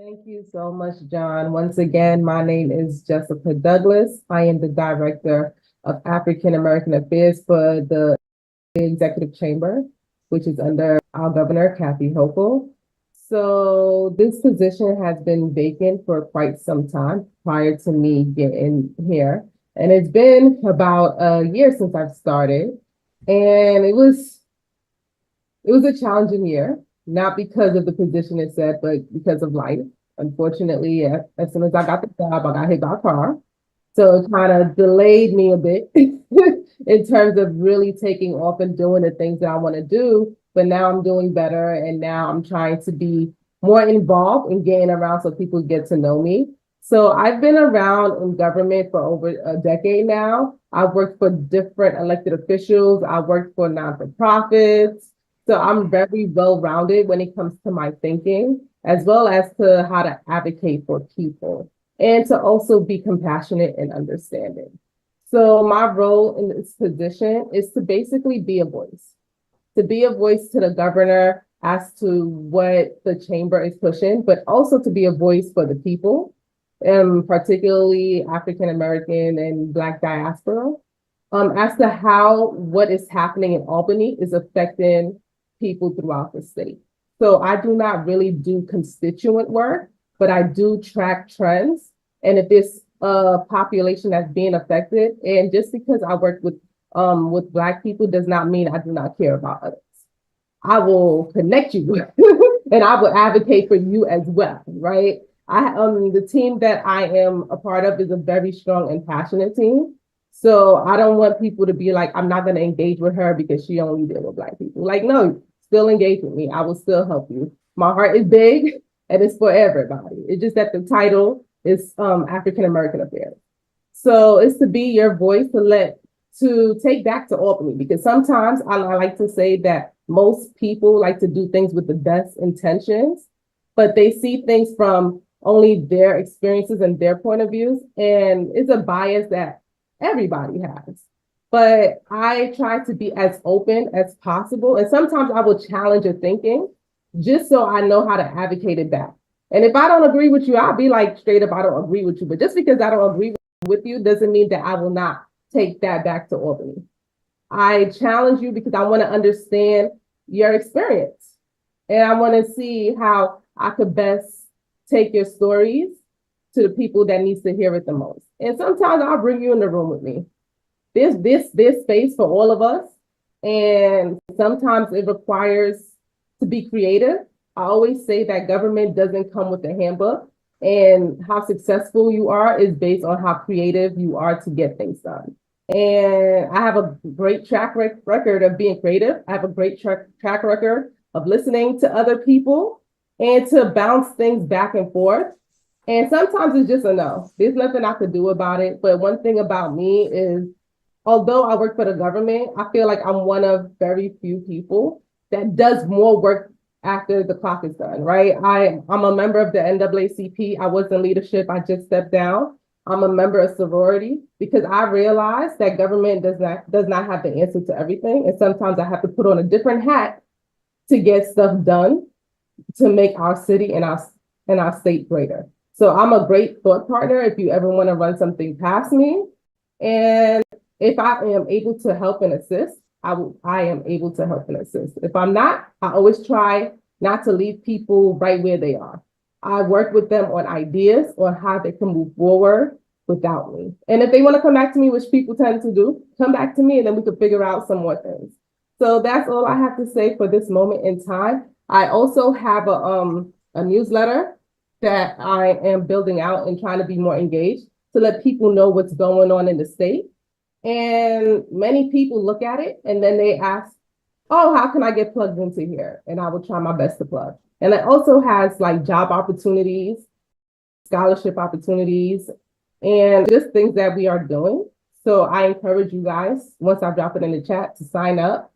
Thank you so much, John. Once again, my name is Jessica Douglas. I am the Director of African American Affairs for the Executive Chamber, which is under our Governor, Kathy Hochul. So this position has been vacant for quite some time prior to me getting here. And it's been about a year since I've started. And it was a challenging year, not because of the position itself, but because of life. Unfortunately, as soon as I got the job, I got hit by a car. So it kind of delayed me a bit in terms of really taking off and doing the things that I want to do. But now I'm doing better, and now I'm trying to be more involved in getting around so people get to know me. So I've been around in government for over a decade now. I've worked for different elected officials. I've worked for non-for-profits. So I'm very well-rounded when it comes to my thinking, as well as to how to advocate for people and to also be compassionate and understanding. So my role in this position is to basically be a voice, to be a voice to the governor as to what the chamber is pushing, but also to be a voice for the people, particularly African American and Black diaspora, as to how what is happening in Albany is affecting people throughout the state. So I do not really do constituent work, but I do track trends. And if there's a population that's being affected, and just because I work with Black people does not mean I do not care about others. I will connect you and I will advocate for you as well, right? The team that I am a part of is a very strong and passionate team. So I don't want people to be like, I'm not going to engage with her because she only deal with Black people. Like, no, still engage with me. I will still help you. My heart is big and it's for everybody. It's just that the title is African American Affairs. So it's to be your voice to take back to Albany, because sometimes I like to say that most people like to do things with the best intentions, but they see things from only their experiences and their point of views. And it's a bias that everybody has. But I try to be as open as possible. And sometimes I will challenge your thinking just so I know how to advocate it back. And if I don't agree with you, I'll be like straight up, I don't agree with you. But just because I don't agree with you doesn't mean that I will not take that back to Albany. I challenge you because I want to understand your experience. And I want to see how I could best take your stories to the people that needs to hear it the most. And sometimes I'll bring you in the room with me. There's space for all of us. And sometimes it requires to be creative. I always say that government doesn't come with a handbook, and how successful you are is based on how creative you are to get things done. And I have a great track record of being creative. I have a great track record of listening to other people and to bounce things back and forth. And sometimes it's just a no. There's nothing I could do about it. But one thing about me is, although I work for the government, I feel like I'm one of very few people that does more work after the clock is done, right? I'm a member of the NAACP. I was in leadership. I just stepped down. I'm a member of sorority because I realize that government does not have the answer to everything. And sometimes I have to put on a different hat to get stuff done to make our city and our state greater. So I'm a great thought partner if you ever want to run something past me. And if I am able to help and assist, I am able to help and assist. If I'm not, I always try not to leave people right where they are. I work with them on ideas on how they can move forward without me. And if they want to come back to me, which people tend to do, come back to me and then we can figure out some more things. So that's all I have to say for this moment in time. I also have a newsletter that I am building out and trying to be more engaged to let people know what's going on in the state. And many people look at it and then they ask, oh, how can I get plugged into here? And I will try my best to plug. And it also has like job opportunities, scholarship opportunities, and just things that we are doing. So I encourage you guys, once I drop it in the chat, to sign up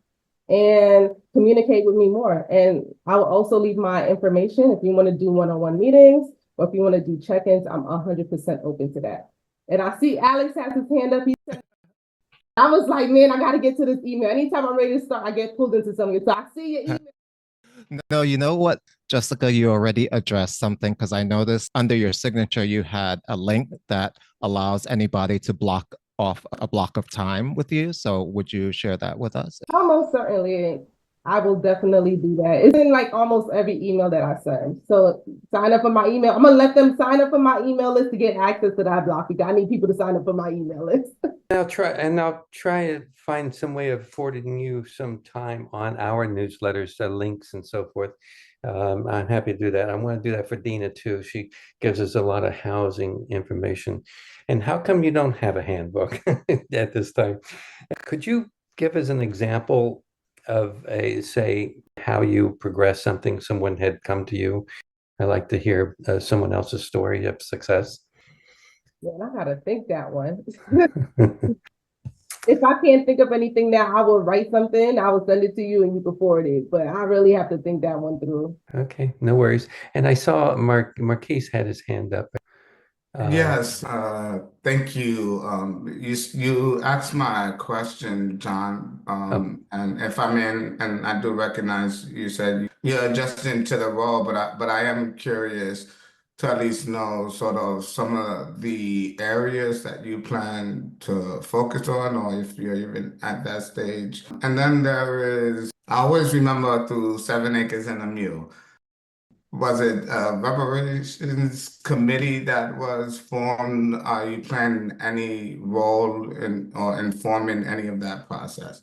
and communicate with me more. And I will also leave my information if you want to do one-on-one meetings or if you want to do check-ins. I'm 100% open to that. And I see Alex has his hand up. I was like, man, I got to get to this email. Anytime I'm ready to start, I get pulled into something. So I see your email. No, you know what? Jessica, you already addressed something because I noticed under your signature you had a link that allows anybody to block off a block of time with you. So would you share that with us? Almost certainly, I will definitely do that. It's in like almost every email that I send. So sign up for my email. I'm gonna let them sign up for my email list to get access to that block because I need people to sign up for my email list. I'll try to find some way of forwarding you some time on our newsletters, links and so forth. I'm happy to do that. I want to do that for Dina too. She gives us a lot of housing information. And how come you don't have a handbook at this time? Could you give us an example of say, how you progress something someone had come to you? I like to hear someone else's story of success. Yeah, I gotta think that one. If I can't think of anything now, I will write something, I will send it to you and you can forward it. But I really have to think that one through. Okay, no worries. And I saw Marquise had his hand up. Yes, thank you. You asked my question, John, and if I'm in, and I do recognize you said you're adjusting to the role, but I am curious to at least know sort of some of the areas that you plan to focus on, or if you're even at that stage. And then there is, I always remember through 7 Acres and a Mule. Was it a reparations committee that was formed? Are you planning any role in or informing any of that process?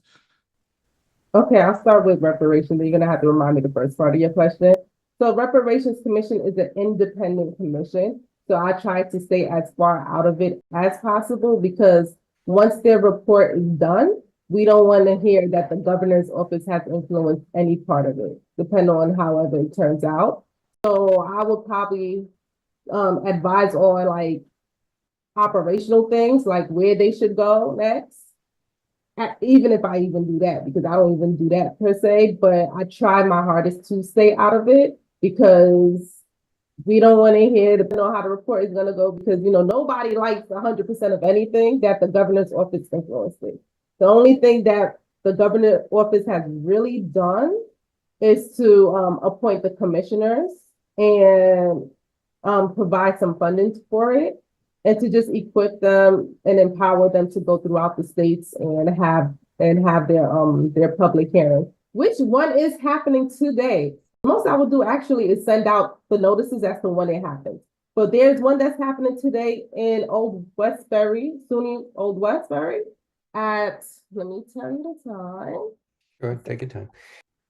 Okay, I'll start with reparations. You're gonna have to remind me the first part of your question. So Reparations Commission is an independent commission. So I try to stay as far out of it as possible because once their report is done, we don't want to hear that the governor's office has influenced any part of it, depending on however it turns out. So I would probably advise on like operational things, like where they should go next. Even if I even do that, because I don't even do that per se, but I try my hardest to stay out of it because we don't want to hear know how the report is going to go because nobody likes 100% of anything that the governor's office influences. The only thing that the governor's office has really done is to appoint the commissioners and provide some funding for it and to just equip them and empower them to go throughout the states and have their public hearing, which one is happening today. Most I will do actually is send out the notices as to when it happens. But there's one that's happening today in Old Westbury, SUNY Old Westbury at, let me tell you the time. Sure, take your time.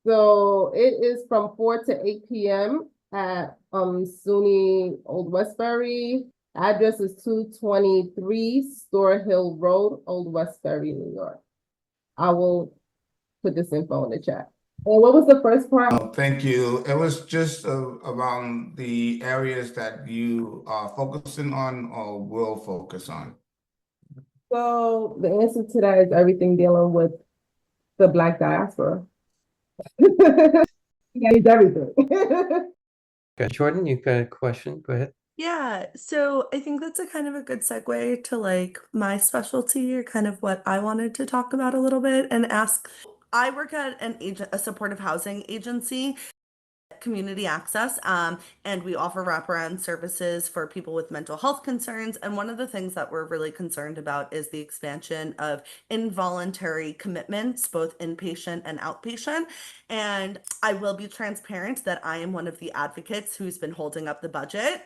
So it is from 4 to 8 p.m. at SUNY Old Westbury. Address is 223 Store Hill Road, Old Westbury, New York. I will put this info in the chat. And what was the first part? Oh, thank you. It was just around the areas that you are focusing on or will focus on. So the answer to that is everything dealing with the Black diaspora. It's everything. Okay, Jordan, you've got a question? Go ahead. Yeah, so I think that's a kind of a good segue to like my specialty or kind of what I wanted to talk about a little bit and ask. I work at a supportive housing agency, community access, and we offer wraparound services for people with mental health concerns. And one of the things that we're really concerned about is the expansion of involuntary commitments, both inpatient and outpatient. And I will be transparent that I am one of the advocates who's been holding up the budget.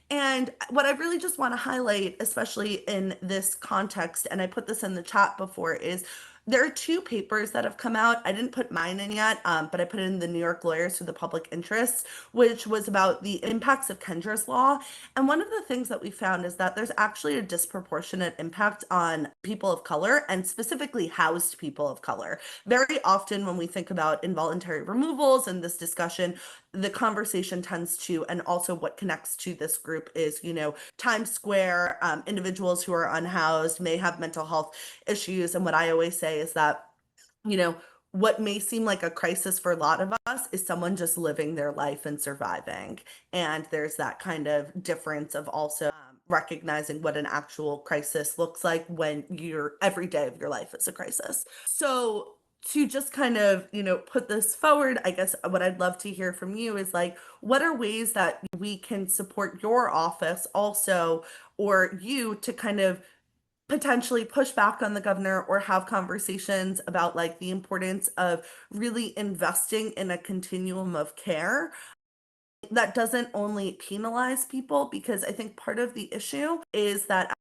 And what I really just want to highlight, especially in this context, and I put this in the chat before, is there are two papers that have come out. I didn't put mine in yet, but I put it in the New York Lawyers for the Public Interest, which was about the impacts of Kendra's law. And one of the things that we found is that there's actually a disproportionate impact on people of color and specifically housed people of color. Very often when we think about involuntary removals in this discussion, the conversation tends to, and also what connects to this group is, Times Square, individuals who are unhoused may have mental health issues. And what I always say is that, what may seem like a crisis for a lot of us is someone just living their life and surviving. And there's that kind of difference of also recognizing what an actual crisis looks like when every day of your life is a crisis. So to just kind of, put this forward, I guess what I'd love to hear from you is like, what are ways that we can support your office also, or you to kind of potentially push back on the governor or have conversations about like the importance of really investing in a continuum of care that doesn't only penalize people, because I think part of the issue is that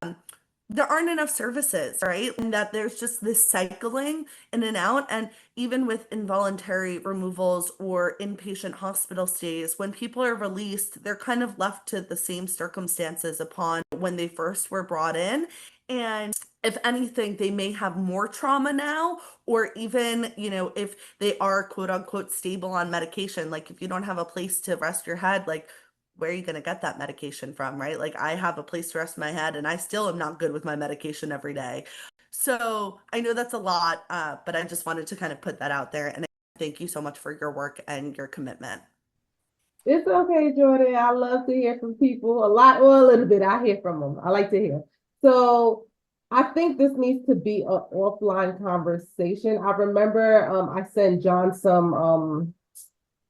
there aren't enough services, right? And that there's just this cycling in and out. And even with involuntary removals or inpatient hospital stays, when people are released, they're kind of left to the same circumstances upon when they first were brought in. And if anything, they may have more trauma now, or even, if they are quote unquote stable on medication, like if you don't have a place to rest your head, like where are you going to get that medication from, right? Like I have a place to rest my head and I still am not good with my medication every day. So I know that's a lot, but I just wanted to kind of put that out there. And thank you so much for your work and your commitment. It's okay, Jordan. I love to hear from people. A lot or a little bit. I hear from them. I like to hear. So I think this needs to be an offline conversation. I remember I sent John some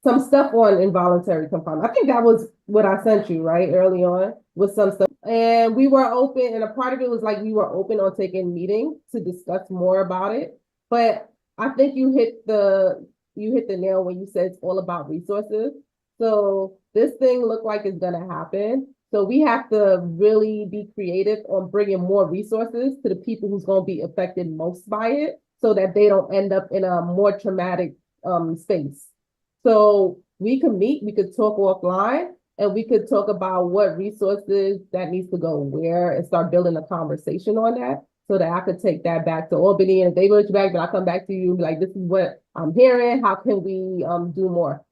stuff on involuntary confinement. I think that was what I sent you, right? Early on with some stuff. And we were open, and a part of it was like we were open on taking meetings to discuss more about it. But I think you hit the nail when you said it's all about resources. So this thing looked like it's gonna happen. So we have to really be creative on bringing more resources to the people who's gonna be affected most by it, so that they don't end up in a more traumatic space. So we could meet, we could talk offline, and we could talk about what resources that needs to go where and start building a conversation on that, so that I could take that back to Albany. And if they reach back, then I come back to you and be like, this is what I'm hearing. How can we do more?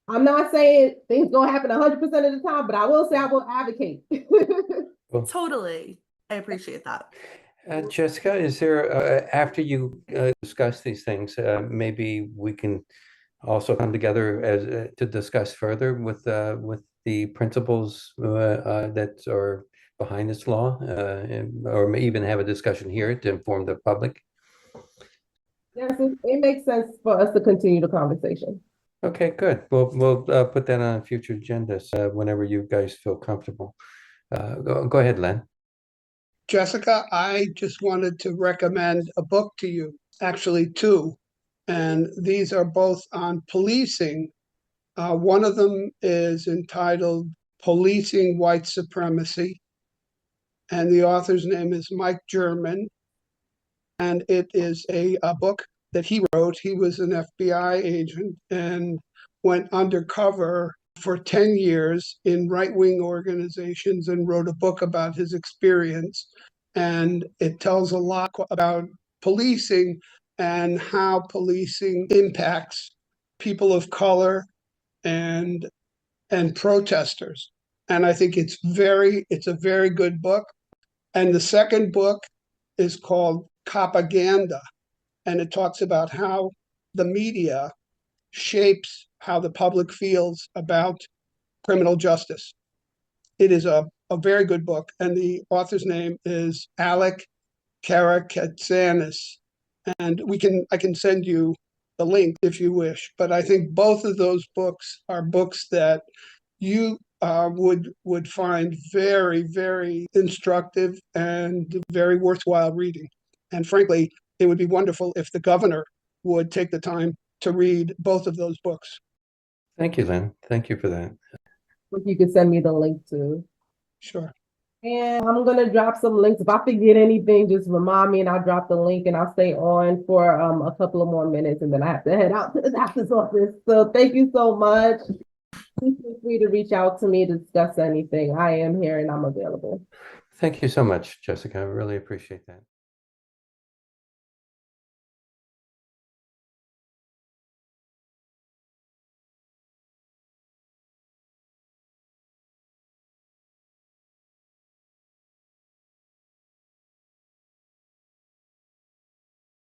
I'm not saying things gonna happen 100% of the time, but I will say I will advocate. Totally. I appreciate that. Jessica, is there, after you discuss these things, maybe we can also come together as to discuss further with the principles that are behind this law, or may even have a discussion here to inform the public? Yes, it makes sense for us to continue the conversation. Okay, good. We'll put that on future agendas whenever you guys feel comfortable. Go ahead, Len. Jessica, I just wanted to recommend a book to you, actually two, and these are both on policing. One of them is entitled Policing White Supremacy, and the author's name is Mike German, and it is a book that he wrote. He was an FBI agent and went undercover for 10 years in right-wing organizations and wrote a book about his experience. And it tells a lot about policing and how policing impacts people of color and protesters. And I think it's a very good book. And the second book is called Propaganda, and it talks about how the media shapes how the public feels about criminal justice. It is a very good book, and the author's name is Alec Karakatsanis. And I can send you the link if you wish. But I think both of those books are books that you would find very, very instructive and very worthwhile reading. And frankly, it would be wonderful if the governor would take the time to read both of those books. Thank you, Len. Thank you for that. If you could send me the link too. Sure. And I'm gonna drop some links. If I forget anything, just remind me and I'll drop the link and I'll stay on for a couple of more minutes, and then I have to head out to the doctor's office. So thank you so much. Please feel free to reach out to me to discuss anything. I am here and I'm available. Thank you so much, Jessica. I really appreciate that.